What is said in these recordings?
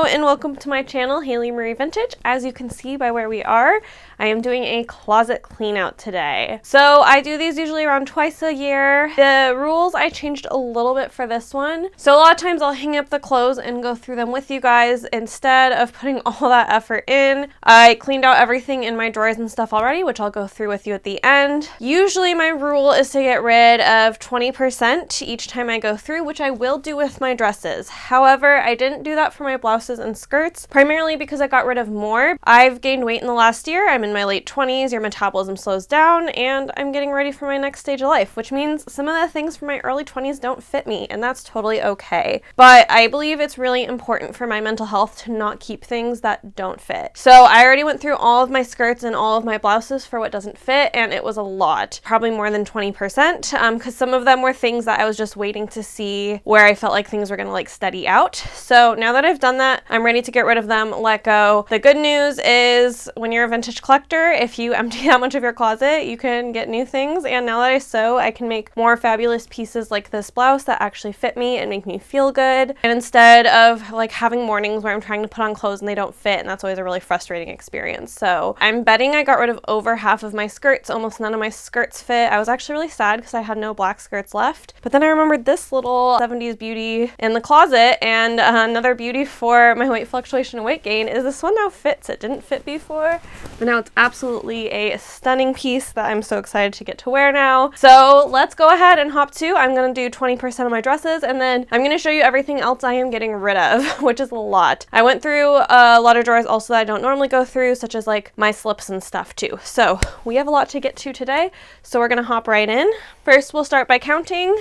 and welcome to my channel, Haylee Marie Vintage. As you can see by where we are, I am doing a closet clean out today. So I do these usually around twice a year. The rules I changed a little bit for this one. So a lot of times I'll hang up the clothes and go through them with you guys instead of putting all that effort in. I cleaned out everything in my drawers and stuff already, which I'll go through with you at the end. Usually my rule is to get rid of 20% each time I go through, which I will do with my dresses. However, I didn't do that for my blouses and skirts, primarily because I got rid of more. I've gained weight in the last year. I'm in my late 20s, your metabolism slows down, and I'm getting ready for my next stage of life, which means some of the things from my early 20s don't fit me, and that's totally okay. But I believe it's really important for my mental health to not keep things that don't fit. So I already went through all of my skirts and all of my blouses for what doesn't fit, and it was a lot, probably more than 20%, because some of them were things that I was just waiting to see where I felt like things were gonna like steady out. So now that I've done that, I'm ready to get rid of them, let go. The good news is when you're a vintage collector, if you empty that much of your closet, you can get new things. And now that I sew, I can make more fabulous pieces like this blouse that actually fit me and make me feel good. And instead of like having mornings where I'm trying to put on clothes and they don't fit, and that's always a really frustrating experience. So I'm betting I got rid of over half of my skirts. Almost none of my skirts fit. I was actually really sad because I had no black skirts left. But then I remembered this little 70s beauty in the closet, and another beauty for my weight fluctuation and weight gain is this one now fits. It didn't fit before, but now it's absolutely a stunning piece that I'm so excited to get to wear now. So let's go ahead and hop to, I'm gonna do 20% of my dresses, and then I'm gonna show you everything else I am getting rid of, which is a lot. I went through a lot of drawers also that I don't normally go through, such as like my slips and stuff too. So we have a lot to get to today, so we're gonna hop right in. First, we'll start by counting.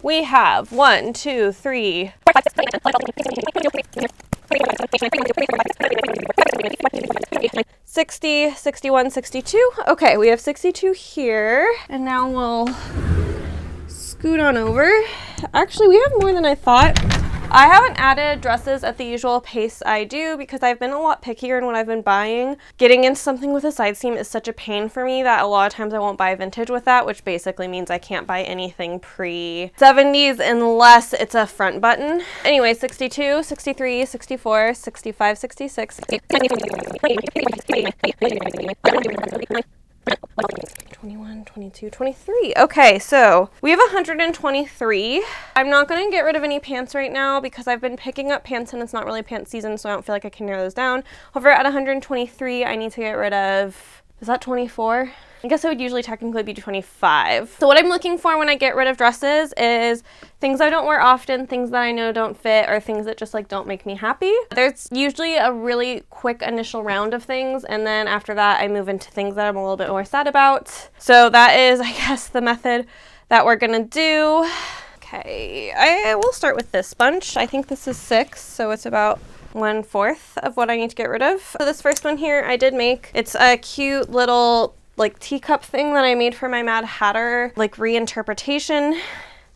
We have 1, 2, 3, 4, 5, 6, 7, 60, 61, 62. Okay, we have 62 here. And now we'll scoot on over. Actually, we have more than I thought. I haven't added dresses at the usual pace I do because I've been a lot pickier in what I've been buying. Getting into something with a side seam is such a pain for me that a lot of times I won't buy vintage with that, which basically means I can't buy anything pre-70s unless it's a front button. Anyway, 62, 63, 64, 65, 66, 21, 22, 23. Okay, so we have 123. I'm not going to get rid of any pants right now because I've been picking up pants and it's not really pants season, so I don't feel like I can narrow those down. However, at 123, I need to get rid of, is that 24? I guess it would usually technically be 25. So what I'm looking for when I get rid of dresses is things I don't wear often, things that I know don't fit, or things that just like don't make me happy. There's usually a really quick initial round of things, and then after that I move into things that I'm a little bit more sad about. So that is, I guess, the method that we're gonna do. Okay, I will start with this bunch. I think this is 6, so it's about 1/4 of what I need to get rid of. So this first one here I did make. It's a cute little like teacup thing that I made for my Mad Hatter like reinterpretation,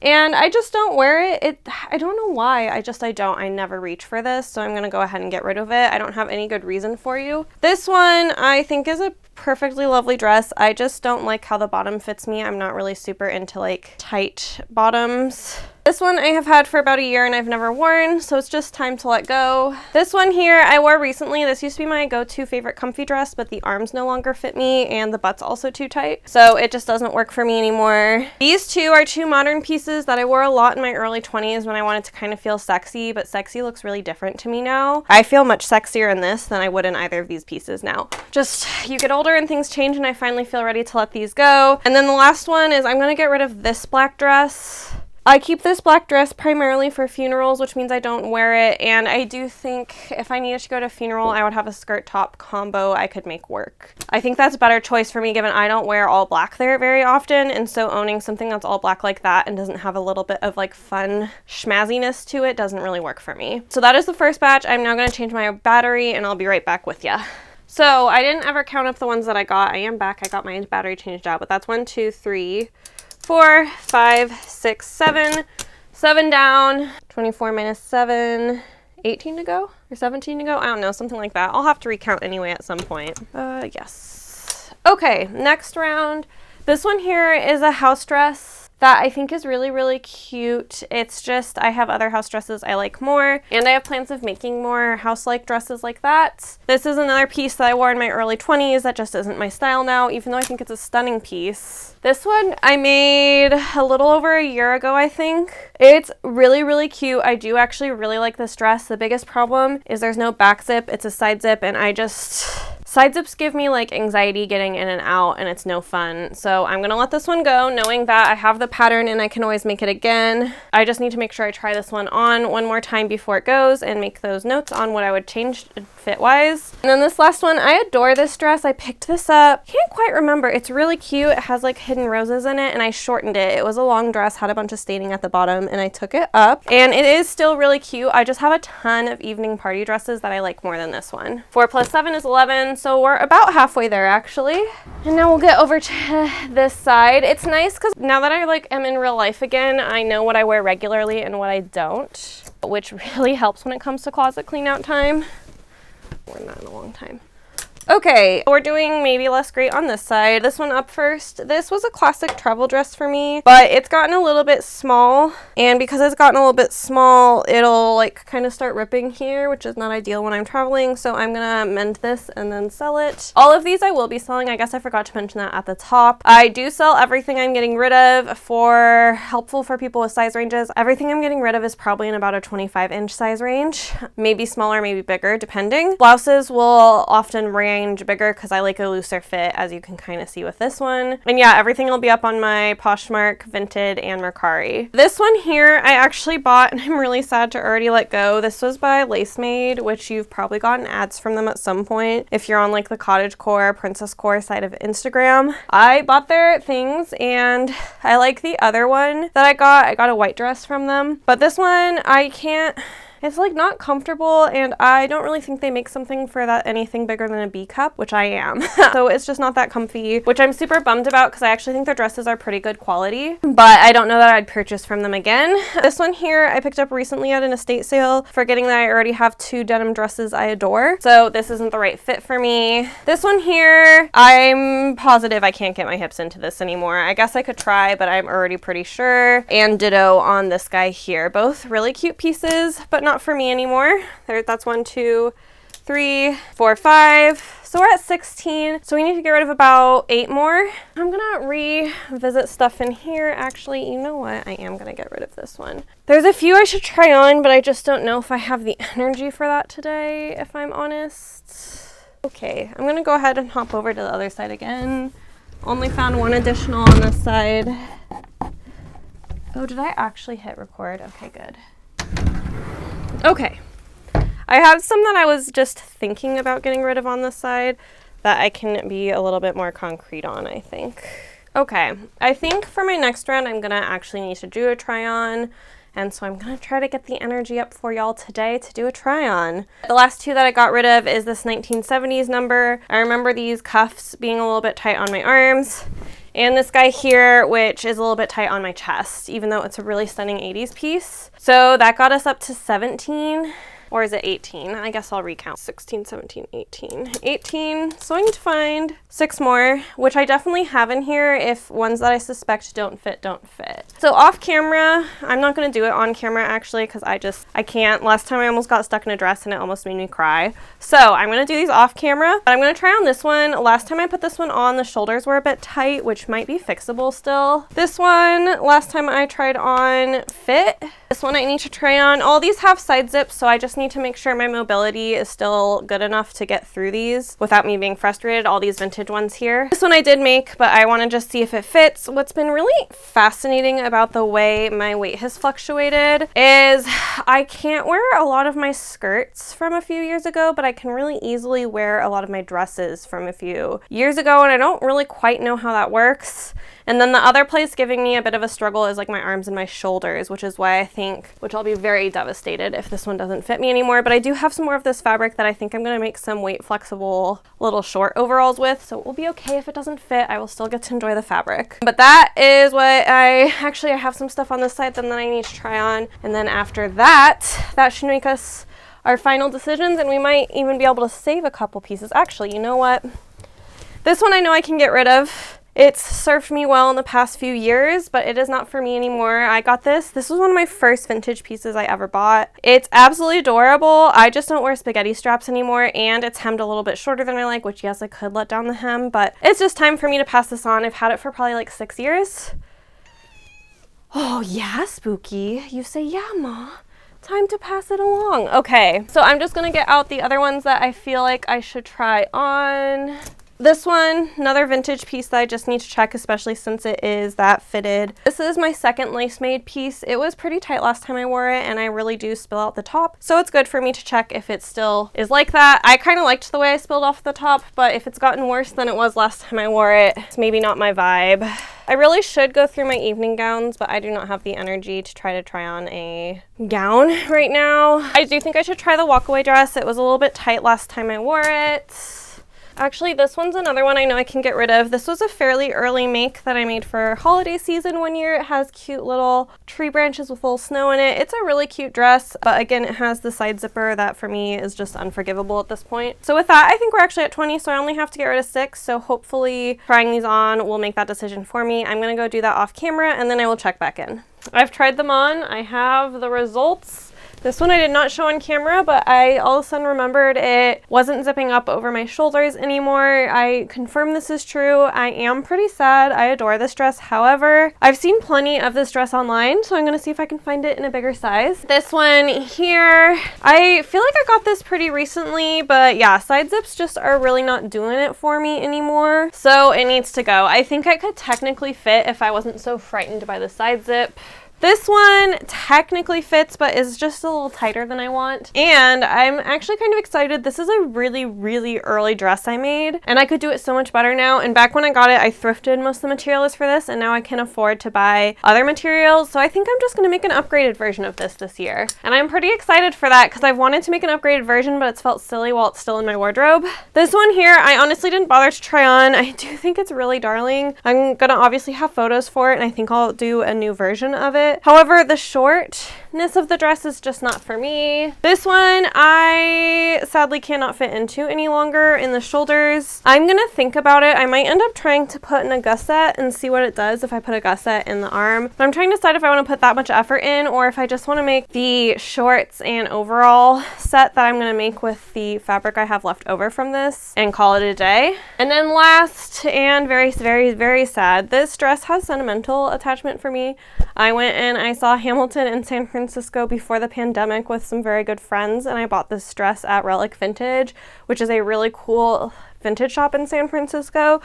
and I just don't wear it. I don't know why, I never reach for this, so I'm gonna go ahead and get rid of it. I don't have any good reason for you. This one I think is a perfectly lovely dress. I just don't like how the bottom fits me. I'm not really super into like tight bottoms. This one I have had for about a year and I've never worn, so it's just time to let go. This one here I wore recently. This used to be my go-to favorite comfy dress, but the arms no longer fit me and the butt's also too tight, so it just doesn't work for me anymore. These two are 2 modern pieces that I wore a lot in my early 20s when I wanted to kind of feel sexy, but sexy looks really different to me now. I feel much sexier in this than I would in either of these pieces now. Just, you get older and things change, and I finally feel ready to let these go. And then the last one is I'm gonna get rid of this black dress. I keep this black dress primarily for funerals, which means I don't wear it, and I do think if I needed to go to a funeral, I would have a skirt top combo I could make work. I think that's a better choice for me given I don't wear all black there very often, and so owning something that's all black like that and doesn't have a little bit of like fun schmazziness to it doesn't really work for me. So that is the first batch. I'm now going to change my battery and I'll be right back with ya. So I didn't ever count up the ones that I got. I am back. I got my battery changed out, but that's 1, 2, 3, 4, 5, 6, 7. 7 down. 24 minus 7. 18 to go? Or 17 to go? I don't know. Something like that. I'll have to recount anyway at some point. Yes. Okay, next round. This one here is a house dress that I think is really, really cute. It's just, I have other house dresses I like more, and I have plans of making more house-like dresses like that. This is another piece that I wore in my early 20s that just isn't my style now, even though I think it's a stunning piece. This one I made a little over a year ago, I think. It's really, really cute. I do actually really like this dress. The biggest problem is there's no back zip. It's a side zip, and side zips give me like anxiety getting in and out, and it's no fun. So I'm gonna let this one go, knowing that I have the pattern and I can always make it again. I just need to make sure I try this one on one more time before it goes and make those notes on what I would change fit wise. And then this last one, I adore this dress. I picked this up. Can't quite remember. It's really cute. It has like hidden roses in it, and I shortened it. It was a long dress, had a bunch of staining at the bottom, and I took it up, and it is still really cute. I just have a ton of evening party dresses that I like more than this one. 4 + 7 is 11, so we're about halfway there actually. And now we'll get over to this side. It's nice because now that I like am in real life again, I know what I wear regularly and what I don't, which really helps when it comes to closet clean out time. Worn that in a long time. Okay, we're doing maybe less great on this side. This one up first. This was a classic travel dress for me, but it's gotten a little bit small, and because it's gotten a little bit small, it'll like kind of start ripping here, which is not ideal when I'm traveling, so I'm gonna mend this and then sell it. All of these I will be selling. I guess I forgot to mention that at the top. I do sell everything I'm getting rid of for helpful for people with size ranges. Everything I'm getting rid of is probably in about a 25-inch size range, maybe smaller, maybe bigger, depending. Blouses will often range bigger because I like a looser fit, as you can kind of see with this one. And yeah, everything will be up on my Poshmark, Vinted, and Mercari. This one here I actually bought, and I'm really sad to already let go. This was by Lace Made, which you've probably gotten ads from them at some point if you're on like the cottagecore, princess core side of Instagram. I bought their things, and I like the other one that I got a white dress from them, but this one it's like not comfortable, and I don't really think they make something for that anything bigger than a B cup, which I am. So it's just not that comfy, which I'm super bummed about because I actually think their dresses are pretty good quality, but I don't know that I'd purchase from them again. This one here I picked up recently at an estate sale, forgetting that I already have 2 denim dresses I adore. So this isn't the right fit for me. This one here, I'm positive I can't get my hips into this anymore. I guess I could try, but I'm already pretty sure. And ditto on this guy here. Both really cute pieces, but not for me anymore. That's 1, 2, 3, 4, 5. So we're at 16. So we need to get rid of about 8 more. I'm gonna revisit stuff in here. Actually, you know what? I am gonna get rid of this one. There's a few I should try on, but I just don't know if I have the energy for that today, if I'm honest. Okay, I'm gonna go ahead and hop over to the other side again. Only found 1 additional on this side. Oh, did I actually hit record? Okay, good. Okay, I have some that I was just thinking about getting rid of on this side that I can be a little bit more concrete on, I think. Okay, I think for my next round, I'm gonna actually need to do a try on. And so I'm gonna try to get the energy up for y'all today to do a try on. The last 2 that I got rid of is this 1970s number. I remember these cuffs being a little bit tight on my arms. And this guy here, which is a little bit tight on my chest, even though it's a really stunning 80s piece. So that got us up to 17. Or is it 18? I guess I'll recount. 16, 17, 18. 18. So I need to find 6 more, which I definitely have in here if ones that I suspect don't fit, don't fit. So off camera, I'm not going to do it on camera actually because I can't. Last time I almost got stuck in a dress and it almost made me cry. So I'm going to do these off camera. But I'm going to try on this one. Last time I put this one on, the shoulders were a bit tight, which might be fixable still. This one, last time I tried on, fit. This one I need to try on. All these have side zips, so I just need to make sure my mobility is still good enough to get through these without me being frustrated. All these vintage ones here. This one I did make, but I want to just see if it fits. What's been really fascinating about the way my weight has fluctuated is I can't wear a lot of my skirts from a few years ago, but I can really easily wear a lot of my dresses from a few years ago, and I don't really quite know how that works. And then the other place giving me a bit of a struggle is like my arms and my shoulders, which is why I think, which I'll be very devastated if this one doesn't fit me anymore, but I do have some more of this fabric that I think I'm going to make some weight flexible little short overalls with, so it will be okay if it doesn't fit. I will still get to enjoy the fabric. But that is what I have some stuff on this side then that I need to try on, and then after that, that should make us our final decisions, and we might even be able to save a couple pieces. Actually, you know what? This one I know I can get rid of. It's served me well in the past few years, but it is not for me anymore. I got this. This was one of my first vintage pieces I ever bought. It's absolutely adorable. I just don't wear spaghetti straps anymore, and it's hemmed a little bit shorter than I like, which yes, I could let down the hem, but it's just time for me to pass this on. I've had it for probably like 6 years. Oh yeah, Spooky. You say, yeah, Ma. Time to pass it along. Okay, so I'm just gonna get out the other ones that I feel like I should try on. This one, another vintage piece that I just need to check, especially since it is that fitted. This is my second lace made piece. It was pretty tight last time I wore it, and I really do spill out the top. So it's good for me to check if it still is like that. I kind of liked the way I spilled off the top, but if it's gotten worse than it was last time I wore it, it's maybe not my vibe. I really should go through my evening gowns, but I do not have the energy to try on a gown right now. I do think I should try the walkaway dress. It was a little bit tight last time I wore it. Actually, this one's another one I know I can get rid of. This was a fairly early make that I made for holiday season one year. It has cute little tree branches with little snow in it. It's a really cute dress, but again, it has the side zipper that for me is just unforgivable at this point. So with that, I think we're actually at 20, so I only have to get rid of 6. So hopefully trying these on will make that decision for me. I'm gonna go do that off camera and then I will check back in. I've tried them on. I have the results. This one I did not show on camera, but I all of a sudden remembered it wasn't zipping up over my shoulders anymore. I confirm this is true. I am pretty sad. I adore this dress. However, I've seen plenty of this dress online, so I'm going to see if I can find it in a bigger size. This one here, I feel like I got this pretty recently, but yeah, side zips just are really not doing it for me anymore. So it needs to go. I think I could technically fit if I wasn't so frightened by the side zip. This one technically fits, but is just a little tighter than I want. And I'm actually kind of excited. This is a really, really early dress I made, and I could do it so much better now. And back when I got it, I thrifted most of the materials for this, and now I can afford to buy other materials. So I think I'm just gonna make an upgraded version of this year. And I'm pretty excited for that because I've wanted to make an upgraded version, but it's felt silly while it's still in my wardrobe. This one here, I honestly didn't bother to try on. I do think it's really darling. I'm gonna obviously have photos for it, and I think I'll do a new version of it. However, the shortness of the dress is just not for me. This one I sadly cannot fit into any longer in the shoulders. I'm gonna think about it. I might end up trying to put in a gusset and see what it does if I put a gusset in the arm. But I'm trying to decide if I want to put that much effort in or if I just want to make the shorts and overall set that I'm gonna make with the fabric I have left over from this and call it a day. And then last, and very, very, very sad, this dress has sentimental attachment for me. I went and I saw Hamilton in San Francisco before the pandemic with some very good friends, and I bought this dress at Relic Vintage, which is a really cool vintage shop in San Francisco.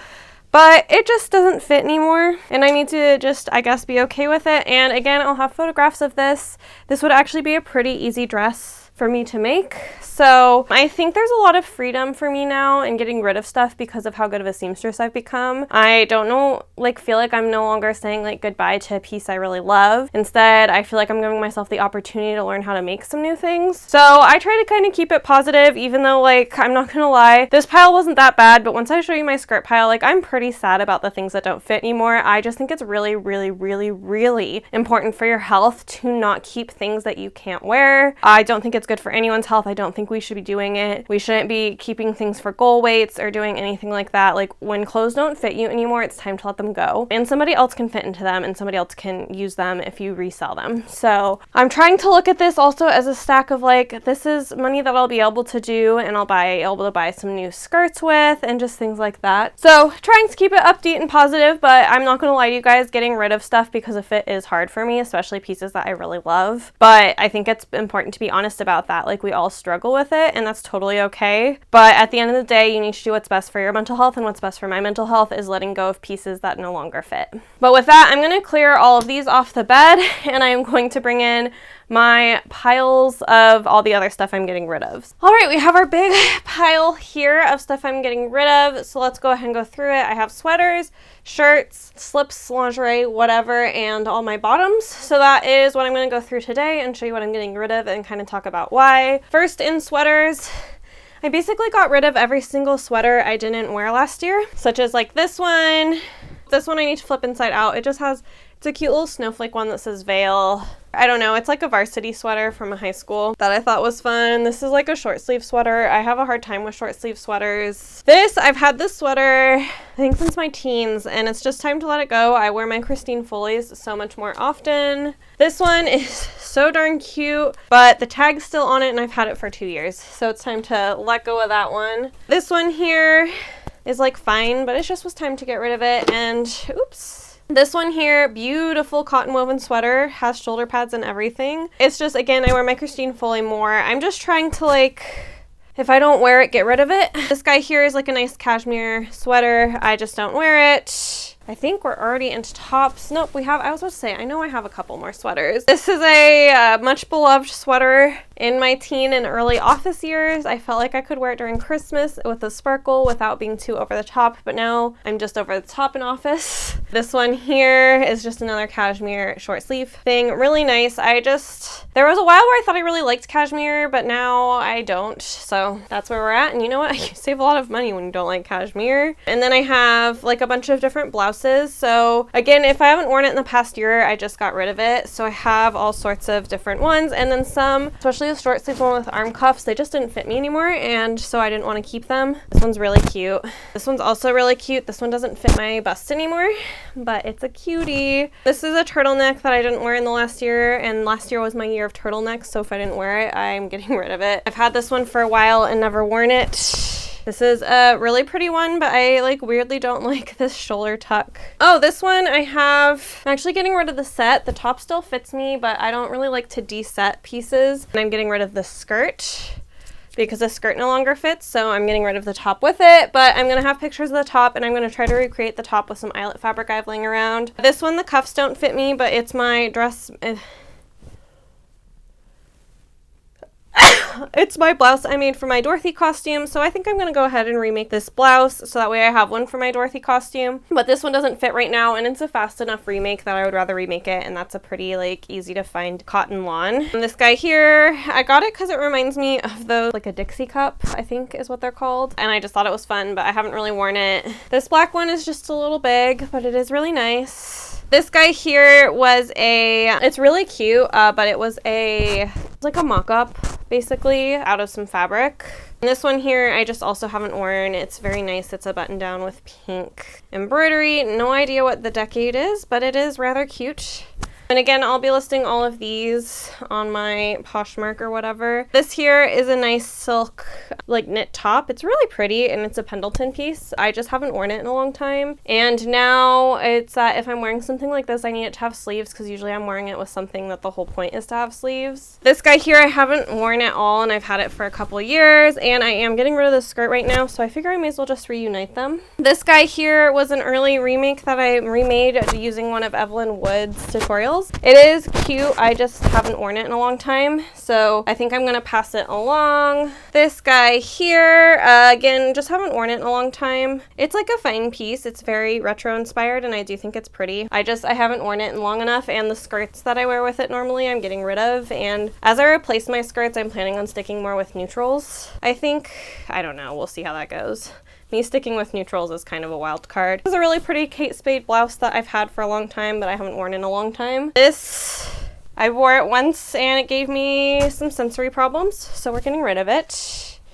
But it just doesn't fit anymore, and I need to just, I guess, be okay with it. And again, I'll have photographs of this. This would actually be a pretty easy dress for me to make. So I think there's a lot of freedom for me now in getting rid of stuff because of how good of a seamstress I've become. I don't know, feel like I'm no longer saying goodbye to a piece I really love. Instead, I feel like I'm giving myself the opportunity to learn how to make some new things. So I try to kind of keep it positive, even though I'm not gonna lie, this pile wasn't that bad, but once I show you my skirt pile, I'm pretty sad about the things that don't fit anymore. I just think it's really, really, really, really important for your health to not keep things that you can't wear. I don't think it's good for anyone's health. I don't think we should be doing it. We shouldn't be keeping things for goal weights or doing anything like that. When clothes don't fit you anymore, it's time to let them go. And somebody else can fit into them and somebody else can use them if you resell them. So I'm trying to look at this also as a stack of this is money that I'll be able to do and I'll be able to buy some new skirts with and just things like that. So trying to keep it upbeat and positive, but I'm not gonna lie to you guys, getting rid of stuff because of fit is hard for me, especially pieces that I really love. But I think it's important to be honest about that. We all struggle with it and that's totally okay. But at the end of the day, you need to do what's best for your mental health, and what's best for my mental health is letting go of pieces that no longer fit. But with that, I'm gonna clear all of these off the bed and I am going to bring in my piles of all the other stuff I'm getting rid of. All right, we have our big pile here of stuff I'm getting rid of. So let's go ahead and go through it. I have sweaters, shirts, slips, lingerie, whatever, and all my bottoms. So that is what I'm gonna go through today and show you what I'm getting rid of and kind of talk about why. First, in sweaters, I basically got rid of every single sweater I didn't wear last year, such as this one. This one I need to flip inside out. It just has It's a cute little snowflake one that says Veil. I don't know, it's like a varsity sweater from a high school that I thought was fun. This is like a short sleeve sweater. I have a hard time with short sleeve sweaters. I've had this sweater, I think since my teens, and it's just time to let it go. I wear my Christine Foley's so much more often. This one is so darn cute, but the tag's still on it and I've had it for 2 years. So it's time to let go of that one. This one here is like fine, but it just was time to get rid of it. And oops. This one here, beautiful cotton woven sweater, has shoulder pads and everything. It's just, again, I wear my Christine Foley more. I'm just trying to, like, if I don't wear it, get rid of it. This guy here is like a nice cashmere sweater. I just don't wear it. I think we're already into tops. Nope, I was about to say, I know I have a couple more sweaters. This is a much beloved sweater in my teen and early office years. I felt like I could wear it during Christmas with a sparkle without being too over the top, but now I'm just over the top in office. This one here is just another cashmere short sleeve thing. Really nice. There was a while where I thought I really liked cashmere, but now I don't. So that's where we're at. And you know what? You save a lot of money when you don't like cashmere. And then I have like a bunch of different blouses. So again, if I haven't worn it in the past year, I just got rid of it. So I have all sorts of different ones, and then some, especially the short sleeve one with arm cuffs, they just didn't fit me anymore, and so I didn't want to keep them. This one's really cute. This one's also really cute. This one doesn't fit my bust anymore, but it's a cutie. This is a turtleneck that I didn't wear in the last year, and last year was my year of turtlenecks, so if I didn't wear it, I'm getting rid of it. I've had this one for a while and never worn it. This is a really pretty one, but I like weirdly don't like this shoulder tuck. Oh, this one I'm actually getting rid of the set. The top still fits me, but I don't really like to de-set pieces. And I'm getting rid of the skirt because the skirt no longer fits, so I'm getting rid of the top with it, but I'm gonna have pictures of the top and I'm gonna try to recreate the top with some eyelet fabric I have laying around. This one, the cuffs don't fit me, but it's my dress. It's my blouse I made for my Dorothy costume, so I think I'm going to go ahead and remake this blouse so that way I have one for my Dorothy costume. But this one doesn't fit right now, and it's a fast enough remake that I would rather remake it, and that's a pretty like easy to find cotton lawn. And this guy here, I got it because it reminds me of those, like a Dixie cup, I think is what they're called, and I just thought it was fun, but I haven't really worn it. This black one is just a little big, but it is really nice. This guy here was it's really cute, but it was like a mock-up, basically, out of some fabric. And this one here, I just also haven't worn. It's very nice. It's a button-down with pink embroidery. No idea what the decade is, but it is rather cute. And again, I'll be listing all of these on my Poshmark or whatever. This here is a nice silk, like knit top. It's really pretty and it's a Pendleton piece. I just haven't worn it in a long time. And now it's that if I'm wearing something like this, I need it to have sleeves because usually I'm wearing it with something that the whole point is to have sleeves. This guy here, I haven't worn at all and I've had it for a couple of years, and I am getting rid of the skirt right now, so I figure I may as well just reunite them. This guy here was an early remake that I remade using one of Evelyn Wood's tutorials. It is cute, I just haven't worn it in a long time, so I think I'm gonna pass it along. This guy here, again, just haven't worn it in a long time. It's like a fine piece, it's very retro inspired, and I do think it's pretty. I haven't worn it in long enough, and the skirts that I wear with it normally I'm getting rid of, and as I replace my skirts, I'm planning on sticking more with neutrals. I don't know, we'll see how that goes. Me sticking with neutrals is kind of a wild card. This is a really pretty Kate Spade blouse that I've had for a long time, but I haven't worn in a long time. This, I wore it once and it gave me some sensory problems, so we're getting rid of it.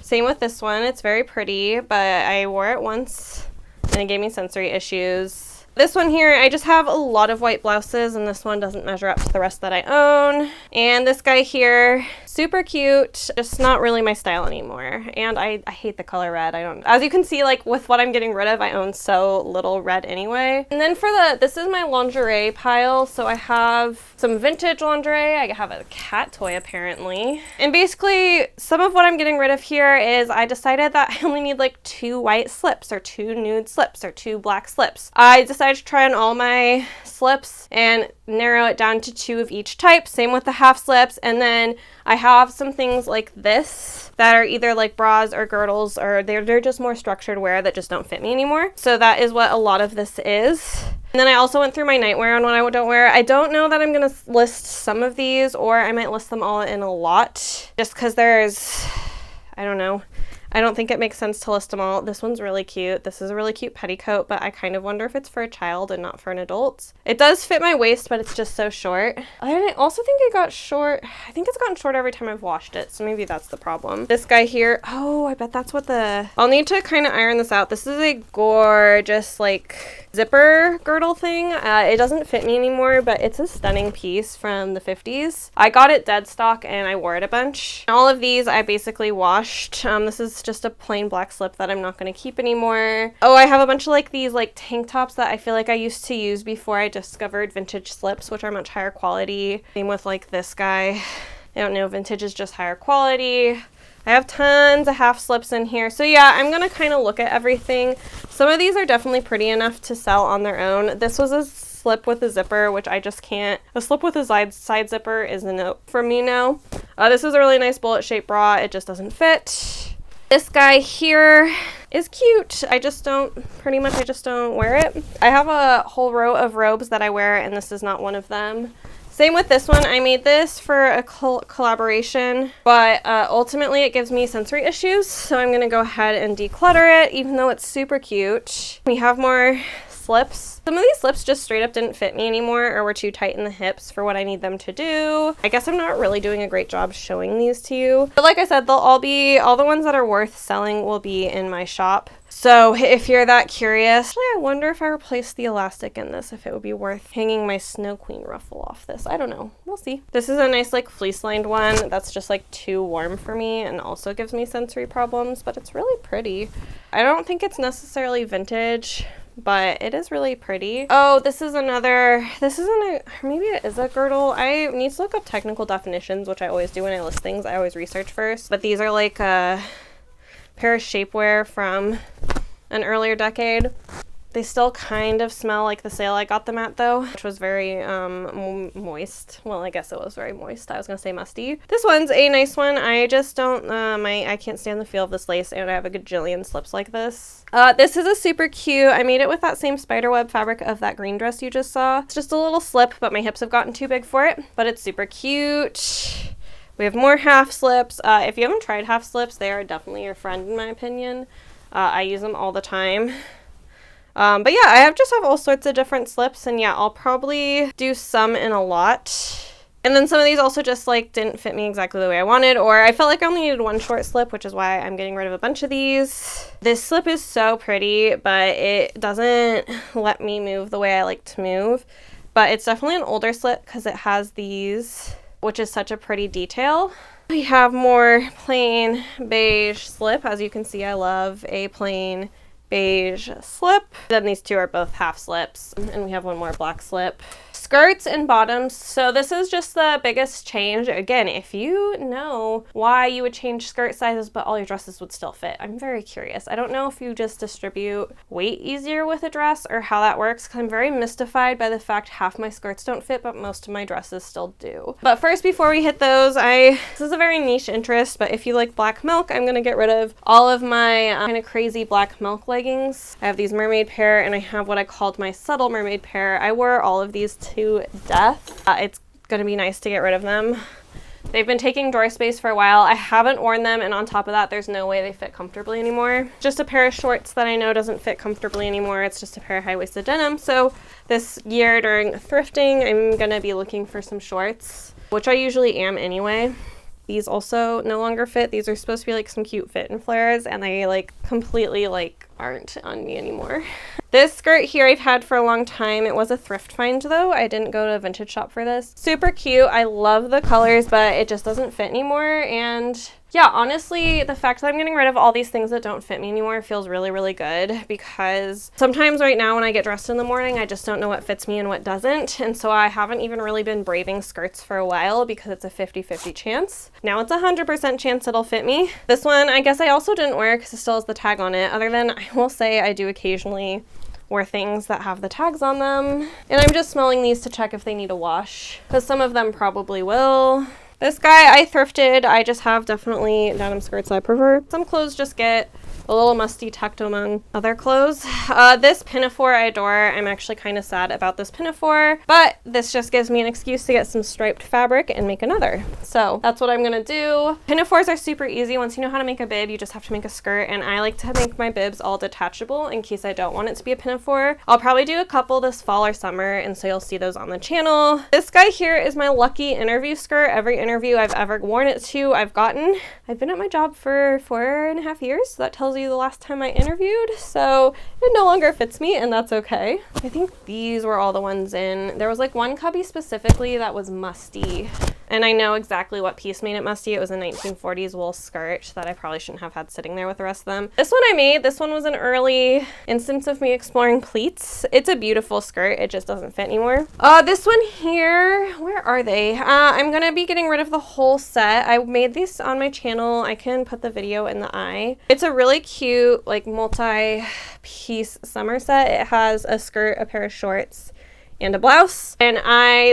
Same with this one. It's very pretty, but I wore it once and it gave me sensory issues. This one here, I just have a lot of white blouses, and this one doesn't measure up to the rest that I own. And this guy here, super cute, just not really my style anymore. And I hate the color red. As you can see, like with what I'm getting rid of, I own so little red anyway. And then for this is my lingerie pile. So I have some vintage lingerie. I have a cat toy apparently. And basically some of what I'm getting rid of here is I decided that I only need like 2 white slips or 2 nude slips or 2 black slips. I decided to try on all my slips and narrow it down to 2 of each type. Same with the half slips. And then I have some things like this that are either like bras or girdles, or they're just more structured wear that just don't fit me anymore. So that is what a lot of this is. And then I also went through my nightwear on what I don't wear. I don't know that I'm going to list some of these, or I might list them all in a lot just because I don't know. I don't think it makes sense to list them all. This one's really cute. This is a really cute petticoat, but I kind of wonder if it's for a child and not for an adult. It does fit my waist, but it's just so short. I also think it got short. I think it's gotten short every time I've washed it, so maybe that's the problem. This guy here, oh, I bet that's what I'll need to kind of iron this out. This is a gorgeous like zipper girdle thing. It doesn't fit me anymore, but it's a stunning piece from the 50s. I got it dead stock and I wore it a bunch. All of these I basically washed. This is just a plain black slip that I'm not going to keep anymore. Oh, I have a bunch of like these like tank tops that I feel like I used to use before I discovered vintage slips, which are much higher quality. Same with like this guy. I don't know, vintage is just higher quality. I have tons of half slips in here. So yeah, I'm going to kind of look at everything. Some of these are definitely pretty enough to sell on their own. This was a slip with a zipper, which I just can't. A slip with a side zipper is a no for me now. This is a really nice bullet shaped bra. It just doesn't fit. This guy here is cute. I just don't wear it. I have a whole row of robes that I wear, and this is not one of them. Same with this one. I made this for a collaboration, but ultimately it gives me sensory issues, so I'm gonna go ahead and declutter it, even though it's super cute. We have more slips. Some of these slips just straight up didn't fit me anymore or were too tight in the hips for what I need them to do. I guess I'm not really doing a great job showing these to you. But like I said, all the ones that are worth selling will be in my shop. So if you're that curious, actually, I wonder if I replaced the elastic in this, if it would be worth hanging my Snow Queen ruffle off this. I don't know. We'll see. This is a nice like fleece lined one that's just like too warm for me and also gives me sensory problems, but it's really pretty. I don't think it's necessarily vintage, but it is really pretty. Oh, this is another, maybe it is a girdle. I need to look up technical definitions, which I always do when I list things. I always research first, but these are like a pair of shapewear from an earlier decade. They still kind of smell like the sale I got them at though, which was very moist. Well, I guess it was very moist. I was gonna say musty. This one's a nice one. I just don't, I can't stand the feel of this lace, and I have a gajillion slips like this. This is a super cute, I made it with that same spiderweb fabric of that green dress you just saw. It's just a little slip, but my hips have gotten too big for it, but it's super cute. We have more half slips. If you haven't tried half slips, they are definitely your friend in my opinion. I use them all the time. But yeah, I just have all sorts of different slips, and yeah, I'll probably do some in a lot. And then some of these also just like didn't fit me exactly the way I wanted, or I felt like I only needed one short slip, which is why I'm getting rid of a bunch of these. This slip is so pretty, but it doesn't let me move the way I like to move. But it's definitely an older slip because it has these, which is such a pretty detail. We have more plain beige slip. As you can see, I love a plain beige slip. Then these two are both half slips, and we have one more black slip. Skirts and bottoms. So this is just the biggest change. Again, if you know why you would change skirt sizes but all your dresses would still fit, I'm very curious. I don't know if you just distribute weight easier with a dress or how that works, because I'm very mystified by the fact half my skirts don't fit but most of my dresses still do. But first, before we hit those, this is a very niche interest, but if you like black milk, I'm gonna get rid of all of my kind of crazy black milk leggings. I have these mermaid pair, and I have what I called my subtle mermaid pair. I wore all of these to death. It's gonna be nice to get rid of them. They've been taking drawer space for a while. I haven't worn them, and on top of that, there's no way they fit comfortably anymore. Just a pair of shorts that I know doesn't fit comfortably anymore. It's just a pair of high-waisted denim. So this year during thrifting, I'm gonna be looking for some shorts, which I usually am anyway. These also no longer fit. These are supposed to be like some cute fit and flares, and they like completely like aren't on me anymore. This skirt here I've had for a long time. It was a thrift find though. I didn't go to a vintage shop for this. Super cute. I love the colors, but it just doesn't fit anymore. And yeah, honestly, the fact that I'm getting rid of all these things that don't fit me anymore feels really, really good, because sometimes right now when I get dressed in the morning, I just don't know what fits me and what doesn't. And so I haven't even really been braving skirts for a while because it's a 50-50 chance. Now it's a 100% chance it'll fit me. This one, I guess I also didn't wear because it still has the tag on it. Other than, I will say I do occasionally wear things that have the tags on them. And I'm just smelling these to check if they need a wash, because some of them probably will. This guy I thrifted. I just have definitely denim skirts I prefer. Some clothes just get a little musty tucked among other clothes. This pinafore I adore. I'm actually kind of sad about this pinafore, but this just gives me an excuse to get some striped fabric and make another. So that's what I'm gonna do. Pinafores are super easy. Once you know how to make a bib, you just have to make a skirt, and I like to make my bibs all detachable in case I don't want it to be a pinafore. I'll probably do a couple this fall or summer, and so you'll see those on the channel. This guy here is my lucky interview skirt. Every interview I've ever worn it to, I've gotten. I've been at my job for 4.5 years, so that tells you the last time I interviewed, so it no longer fits me, and that's okay. I think these were all the ones in. There was like one cubby specifically that was musty, and I know exactly what piece made it musty. It was a 1940s wool skirt that I probably shouldn't have had sitting there with the rest of them. This one I made. This one was an early instance of me exploring pleats. It's a beautiful skirt. It just doesn't fit anymore. This one here, where are they? I'm gonna be getting rid of the whole set. I made these on my channel. I can put the video in the eye. It's a really cute, like, multi-piece summer set. It has a skirt, a pair of shorts, and a blouse, and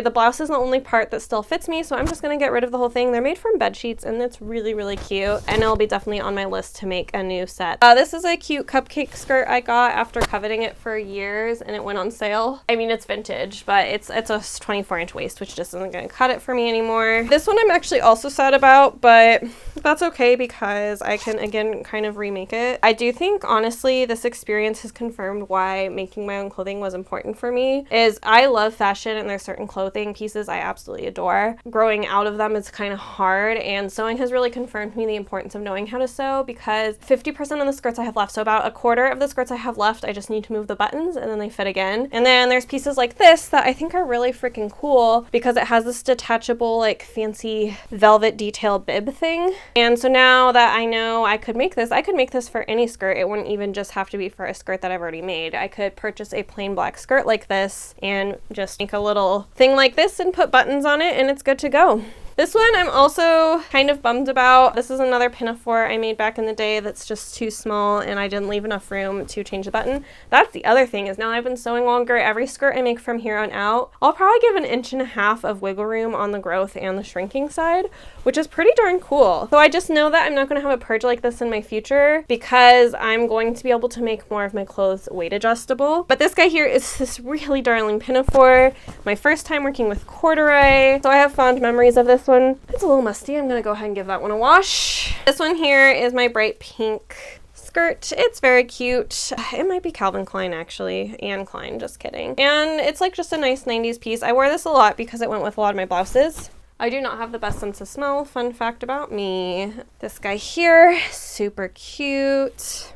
the blouse is the only part that still fits me, so I'm just gonna get rid of the whole thing. They're made from bed sheets, and it's really, really cute, and it'll be definitely on my list to make a new set. This is a cute cupcake skirt I got after coveting it for years, and it went on sale. I mean, it's vintage, but it's a 24-inch waist, which just isn't gonna cut it for me anymore. This one I'm actually also sad about, but that's okay because I can, again, kind of remake it. I do think, honestly, this experience has confirmed why making my own clothing was important for me. I love fashion, and there's certain clothing pieces I absolutely adore. Growing out of them is kind of hard, and sewing has really confirmed me the importance of knowing how to sew, because 50% of the skirts I have left, so about a quarter of the skirts I have left, I just need to move the buttons and then they fit again. And then there's pieces like this that I think are really freaking cool because it has this detachable, like, fancy velvet detail bib thing. And so now that I know I could make this for any skirt. It wouldn't even just have to be for a skirt that I've already made. I could purchase a plain black skirt like this and just make a little thing like this and put buttons on it, and it's good to go. This one I'm also kind of bummed about. This is another pinafore I made back in the day that's just too small, and I didn't leave enough room to change the button. That's the other thing, is now I've been sewing longer. Every skirt I make from here on out, I'll probably give 1.5 inches of wiggle room on the growth and the shrinking side, which is pretty darn cool. So I just know that I'm not going to have a purge like this in my future because I'm going to be able to make more of my clothes weight adjustable. But this guy here is this really darling pinafore. My first time working with corduroy, so I have fond memories of this one. It's a little musty. I'm gonna go ahead and give that one a wash. This one here is my bright pink skirt. It's very cute. It might be Calvin Klein, actually. Anne Klein, just kidding. And it's like just a nice 90s piece. I wore this a lot because it went with a lot of my blouses. I do not have the best sense of smell. Fun fact about me. This guy here, super cute.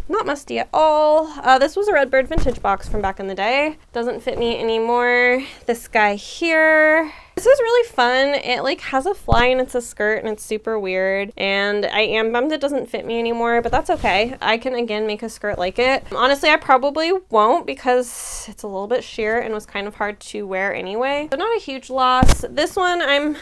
Not musty at all. This was a Redbird vintage box from back in the day. Doesn't fit me anymore. This guy here. This is really fun. It like has a fly and it's a skirt and it's super weird, and I am bummed it doesn't fit me anymore, but that's okay. I can again make a skirt like it. Honestly, I probably won't because it's a little bit sheer and was kind of hard to wear anyway. So not a huge loss. This one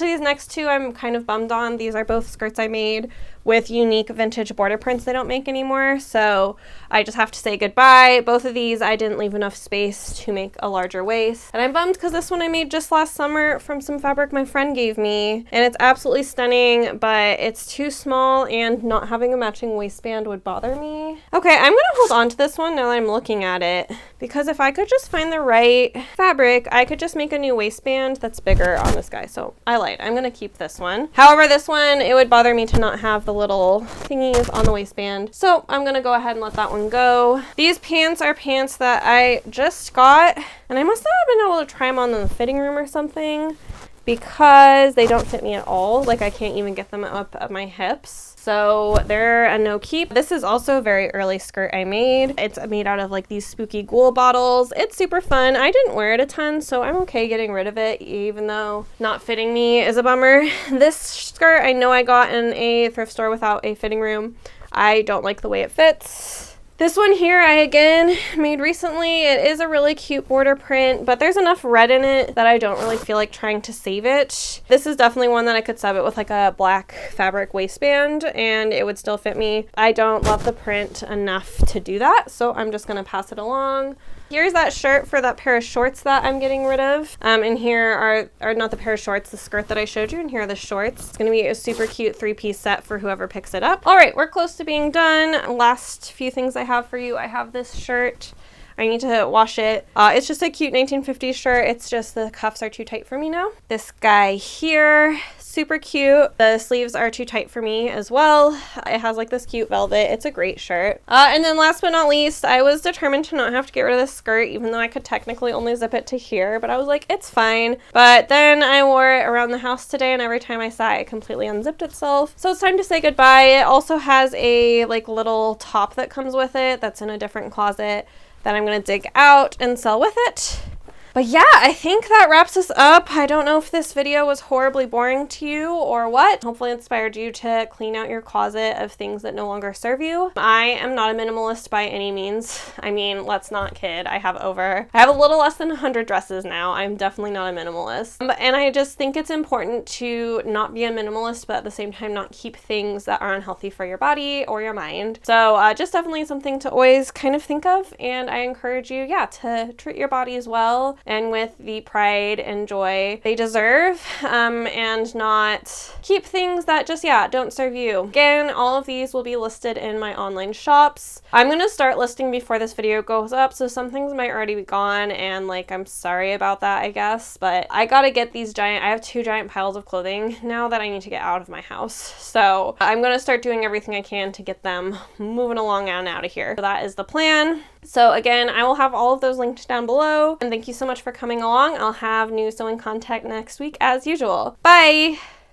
these next two I'm kind of bummed on. These are both skirts I made with unique vintage border prints they don't make anymore, so I just have to say goodbye. Both of these I didn't leave enough space to make a larger waist, and I'm bummed because this one I made just last summer from some fabric my friend gave me, and it's absolutely stunning, but it's too small and not having a matching waistband would bother me. Okay, I'm gonna hold on to this one now that I'm looking at it, because if I could just find the right fabric, I could just make a new waistband that's bigger on this guy. So I lied, I'm gonna keep this one. However, this one, it would bother me to not have the little thingies on the waistband, so I'm gonna go ahead and let that one go. These pants are pants that I just got, and I must not have been able to try them on in the fitting room or something because they don't fit me at all. Like, I can't even get them up at my hips, so they're a no keep. This is also a very early skirt I made. It's made out of like these spooky ghoul bottles. It's super fun. I didn't wear it a ton, so I'm okay getting rid of it, even though not fitting me is a bummer. This skirt I know I got in a thrift store without a fitting room. I don't like the way it fits. This one here I again made recently. It is a really cute border print, but there's enough red in it that I don't really feel like trying to save it. This is definitely one that I could sub it with like a black fabric waistband and it would still fit me. I don't love the print enough to do that, so I'm just gonna pass it along. Here's that shirt for that pair of shorts that I'm getting rid of. And here are not the pair of shorts, the skirt that I showed you, and here are the shorts. It's gonna be a super cute 3-piece set for whoever picks it up. All right, we're close to being done. Last few things I have for you. I have this shirt. I need to wash it. It's just a cute 1950s shirt. It's just the cuffs are too tight for me now. This guy here, super cute. The sleeves are too tight for me as well. It has like this cute velvet. It's a great shirt. And then last but not least, I was determined to not have to get rid of this skirt, even though I could technically only zip it to here, but I was like, it's fine. But then I wore it around the house today, and every time I saw it, it completely unzipped itself. So it's time to say goodbye. It also has a like little top that comes with it that's in a different closet that I'm gonna dig out and sell with it. But yeah, I think that wraps us up. I don't know if this video was horribly boring to you or what. Hopefully inspired you to clean out your closet of things that no longer serve you. I am not a minimalist by any means. I mean, let's not kid. I have a little less than 100 dresses now. I'm definitely not a minimalist. And I just think it's important to not be a minimalist, but at the same time not keep things that are unhealthy for your body or your mind. So just definitely something to always kind of think of. And I encourage you, yeah, to treat your body as well and with the pride and joy they deserve, and not keep things that just, yeah, don't serve you. Again, all of these will be listed in my online shops. I'm gonna start listing before this video goes up, so some things might already be gone, and like, I'm sorry about that, I guess, but I gotta get these I have 2 giant piles of clothing now that I need to get out of my house. So I'm gonna start doing everything I can to get them moving along and out of here. So that is the plan. So again, I will have all of those linked down below, and thank you so much for coming along. I'll have new sewing content next week as usual. Bye!